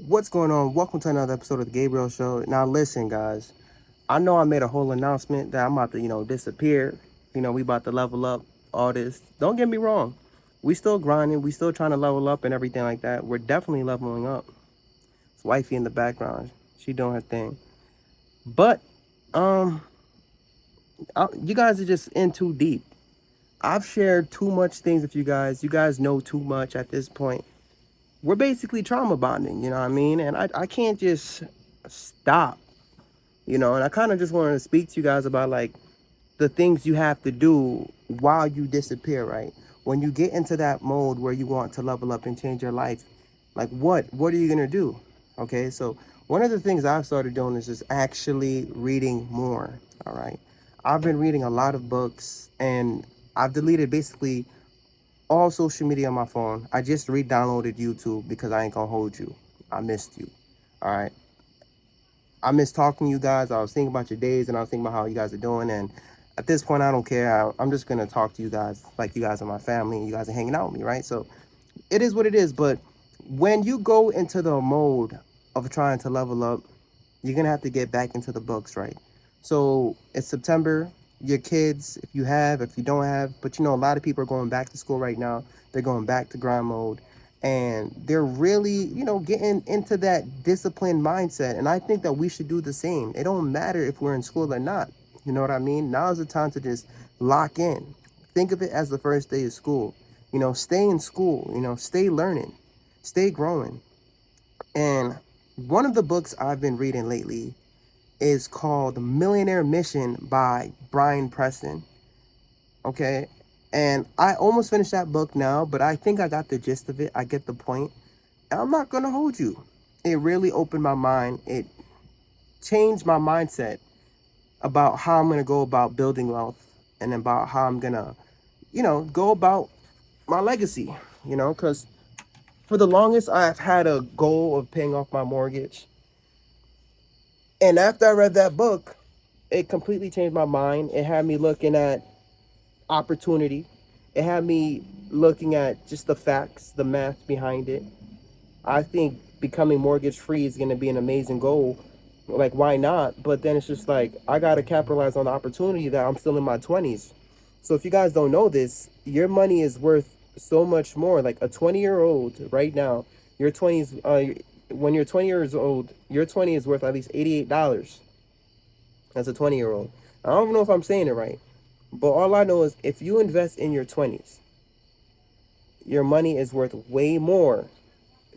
What's going on? Welcome to another episode of the Gabriel Show. Now, listen, guys. I know I made a whole announcement that I'm about to, disappear. We about to level up all this. Don't get me wrong. We still grinding. We still trying to level up and everything like that. We're definitely leveling up. It's wifey in the background. She doing her thing. But, um, you guys are just in too deep. I've shared too much things with you guys. You guys know too much at this point. We're basically trauma bonding, you know what I mean? And I can't just stop. And I kind of just wanted to speak to you guys about like the things you have to do while you disappear, right? When you get into that mode where you want to level up and change your life, like what are you gonna do? Okay, so one of the things I've started doing is just actually reading more. All right, I've been reading a lot of books, and I've deleted basically all social media on my phone. I just re-downloaded YouTube because I ain't gonna hold you. I missed you. All right, I miss talking to you guys. I was thinking about your days, and I was thinking about how you guys are doing. And at this point, I don't care. I'm just gonna talk to you guys like you guys are my family, and you guys are hanging out with me, right? So it is what it is. But when you go into the mode of trying to level up, you're gonna have to get back into the books, right? So it's September. Your kids, if you don't have, but a lot of people are going back to school right now. They're going back to grind mode, and they're really, getting into that disciplined mindset. And I think that we should do the same. It don't matter if we're in school or not. You know what I mean? Now is the time to just lock in. Think of it as the first day of school. Stay in school. Stay learning, stay growing. And one of the books I've been reading lately is called Millionaire Mission by Brian Preston. Okay. And I almost finished that book now, but I think I got the gist of it. I get the point. And I'm not going to hold you. It really opened my mind. It changed my mindset about how I'm going to go about building wealth and about how I'm going to, go about my legacy, because for the longest I've had a goal of paying off my mortgage. And after I read that book, it completely changed my mind. It had me looking at opportunity. It had me looking at just the facts, the math behind it. I think becoming mortgage free is going to be an amazing goal. Like, why not? But then it's just like, I got to capitalize on the opportunity that I'm still in my 20s. So if you guys don't know this, your money is worth so much more. Like a 20-year-old right now, your 20s, when you're 20 years old, your 20 is worth at least $88 as a 20-year-old. I don't know if I'm saying it right, but all I know is if you invest in your 20s, your money is worth way more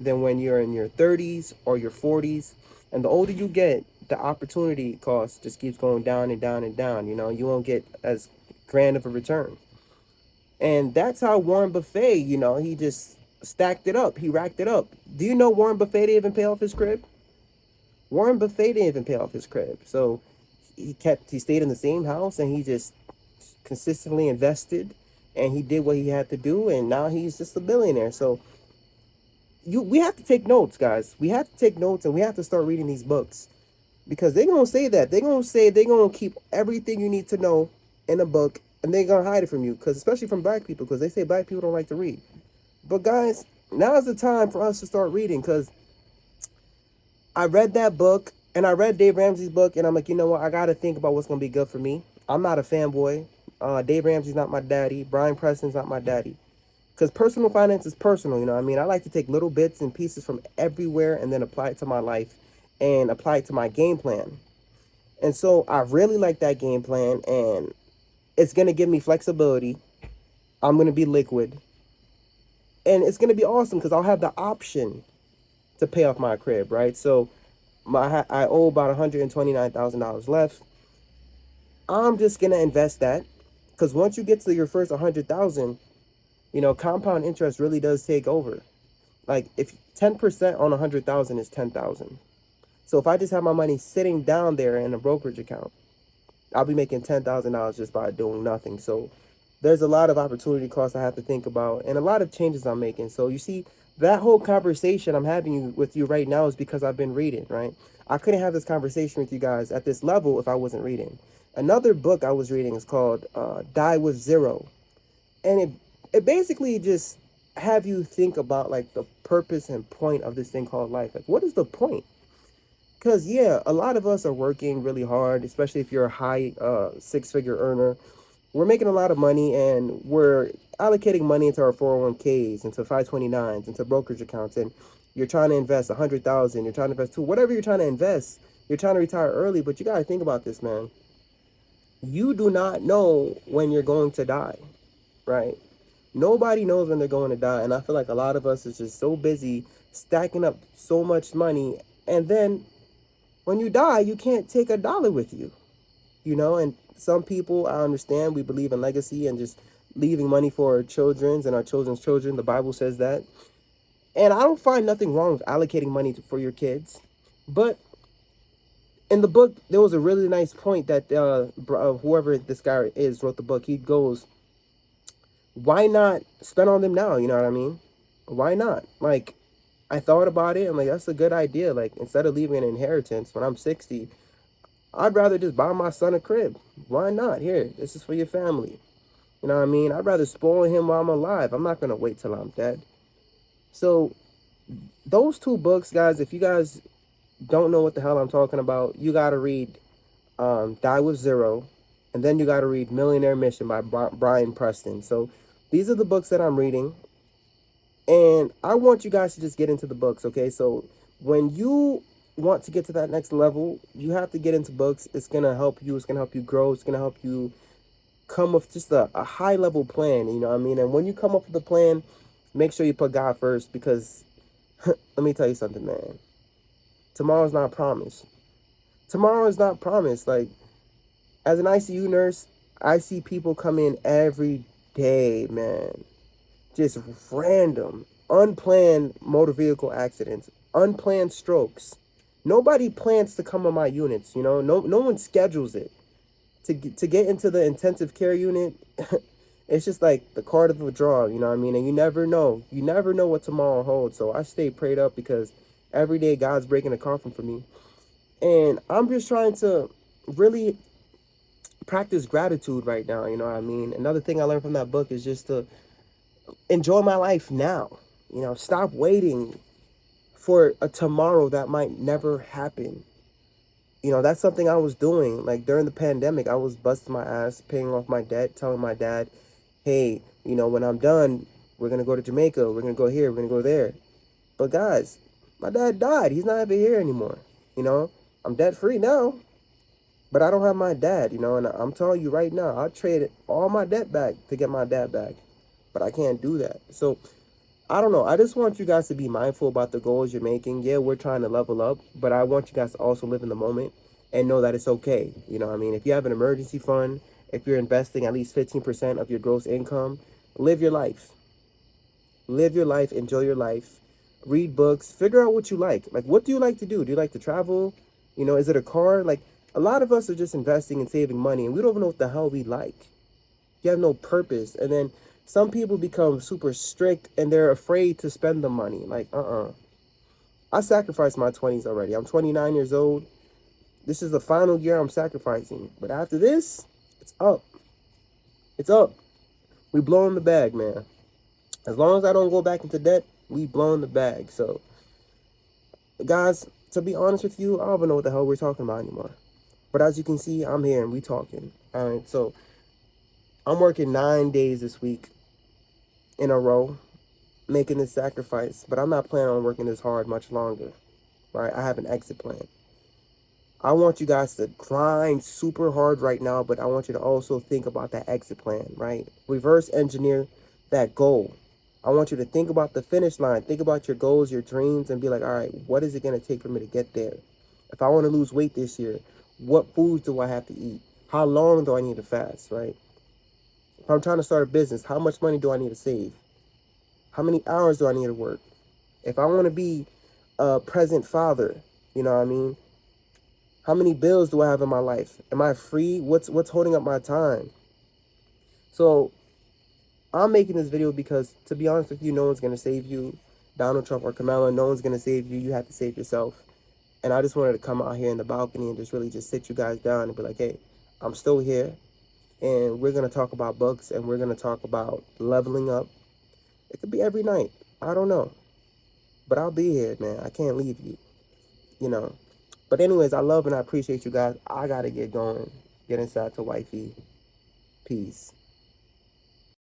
than when you're in your 30s or your 40s. And the older you get, the opportunity cost just keeps going down and down and down. You won't get as grand of a return. And that's how Warren Buffett, he just stacked it up. He racked it up. Do you know Warren Buffett didn't even pay off his crib? Warren Buffett didn't even pay off his crib. So he stayed in the same house, and he just consistently invested, and he did what he had to do, and now he's just a billionaire. So we have to take notes, guys. We have to take notes, and we have to start reading these books, because they're gonna say that they're gonna keep everything you need to know in a book, and they're gonna hide it from you, because especially from black people, because they say black people don't like to read. But guys, now is the time for us to start reading, because I read that book, and I read Dave Ramsey's book, and I'm like, you know what? I got to think about what's going to be good for me. I'm not a fanboy. Dave Ramsey's not my daddy. Brian Preston's not my daddy. Because personal finance is personal, you know what I mean? I like to take little bits and pieces from everywhere and then apply it to my life and apply it to my game plan. And so I really like that game plan, and it's going to give me flexibility. I'm going to be liquid. And it's going to be awesome because I'll have the option to pay off my crib, right? So I owe about $129,000 left. I'm just gonna invest that, because once you get to your first 100,000, compound interest really does take over. Like, if 10% on 100,000 is 10,000. So if I just have my money sitting down there in a brokerage account, I'll be making $10,000 just by doing nothing. So there's a lot of opportunity costs I have to think about, and a lot of changes I'm making. So you see, that whole conversation I'm having with you right now is because I've been reading, right? I couldn't have this conversation with you guys at this level if I wasn't reading. Another book I was reading is called Die with Zero. And it basically just have you think about like the purpose and point of this thing called life? Like, what is the point? Because, yeah, a lot of us are working really hard, especially if you're a high six-figure earner. We're making a lot of money, and we're allocating money into our 401ks, into 529s, into brokerage accounts, and you're trying to invest 100,000, you're trying to invest two, whatever you're trying to invest, you're trying to retire early, but you got to think about this, man. You do not know when you're going to die, right? Nobody knows when they're going to die, and I feel like a lot of us is just so busy stacking up so much money, and then when you die, you can't take a dollar with you, and some people, I understand, we believe in legacy and just leaving money for our children's and our children's children. The Bible says that. And I don't find nothing wrong with allocating money for your kids. But in the book, there was a really nice point that whoever this guy is wrote the book. He goes, why not spend on them now? You know what I mean? Why not? Like, I thought about it. I'm like, that's a good idea. Like, instead of leaving an inheritance when I'm 60, I'd rather just buy my son a crib. Why not? Here, this is for your family. You know what I mean? I'd rather spoil him while I'm alive. I'm not going to wait till I'm dead. So those two books, guys, if you guys don't know what the hell I'm talking about, you got to read Die with Zero. And then you got to read Millionaire Mission by Brian Preston. So these are the books that I'm reading. And I want you guys to just get into the books, okay? So when you want to get to that next level, you have to get into books. It's going to help you. It's going to help you grow. It's going to help you come with just a high level plan, you know what I mean? And when you come up with a plan, make sure you put God first, because let me tell you something, man. Tomorrow's not promised. Tomorrow is not promised. Like, as an ICU nurse, I see people come in every day, man. Just random, unplanned motor vehicle accidents, unplanned strokes. Nobody plans to come on my units, No one schedules it. To get into the intensive care unit, it's just like the card of a draw, you know what I mean? And you never know. You never know what tomorrow holds. So I stay prayed up, because every day God's breaking the coffin for me. And I'm just trying to really practice gratitude right now, you know what I mean? Another thing I learned from that book is just to enjoy my life now. Stop waiting for a tomorrow that might never happen. That's something I was doing. Like, during the pandemic, I was busting my ass, paying off my debt, telling my dad, hey, when I'm done, we're going to go to Jamaica. We're going to go here. We're going to go there. But guys, my dad died. He's not even here anymore. I'm debt free now, but I don't have my dad, and I'm telling you right now, I'll trade all my debt back to get my dad back, but I can't do that. So I don't know. I just want you guys to be mindful about the goals you're making. Yeah, we're trying to level up, but I want you guys to also live in the moment and know that it's okay. You know what I mean? If you have an emergency fund, if you're investing at least 15% of your gross income, live your life. Live your life. Enjoy your life. Read books. Figure out what you like. Like, what do you like to do? Do you like to travel? Is it a car? Like, a lot of us are just investing and saving money, and we don't even know what the hell we like. You have no purpose. And then some people become super strict, and they're afraid to spend the money. Like, I sacrificed my 20s already. I'm 29 years old. This is the final year I'm sacrificing. But after this, it's up. It's up. We blowing the bag, man. As long as I don't go back into debt, we blowing the bag. So, guys, to be honest with you, I don't even know what the hell we're talking about anymore. But as you can see, I'm here and we talking. All right, so I'm working 9 days this week in a row, making this sacrifice. But I'm not planning on working this hard much longer, right? I have an exit plan. I want you guys to grind super hard right now, but I want you to also think about that exit plan, right? Reverse engineer that goal. I want you to think about the finish line. Think about your goals, your dreams, and be like, all right, what is it going to take for me to get there? If I want to lose weight this year, what foods do I have to eat? How long do I need to fast, right? If I'm trying to start a business, how much money do I need to save? How many hours do I need to work? If I want to be a present father, you know what I mean? How many bills do I have in my life? Am I free? What's holding up my time? So I'm making this video because, to be honest with you, no one's going to save you. Donald Trump or Kamala, no one's going to save you. You have to save yourself. And I just wanted to come out here in the balcony and just really just sit you guys down and be like, hey, I'm still here. And we're going to talk about books, and we're going to talk about leveling up. It could be every night. I don't know. But I'll be here, man. I can't leave you, you know. But anyways, I love and I appreciate you guys. I gotta get going. Get inside to wifey. Peace.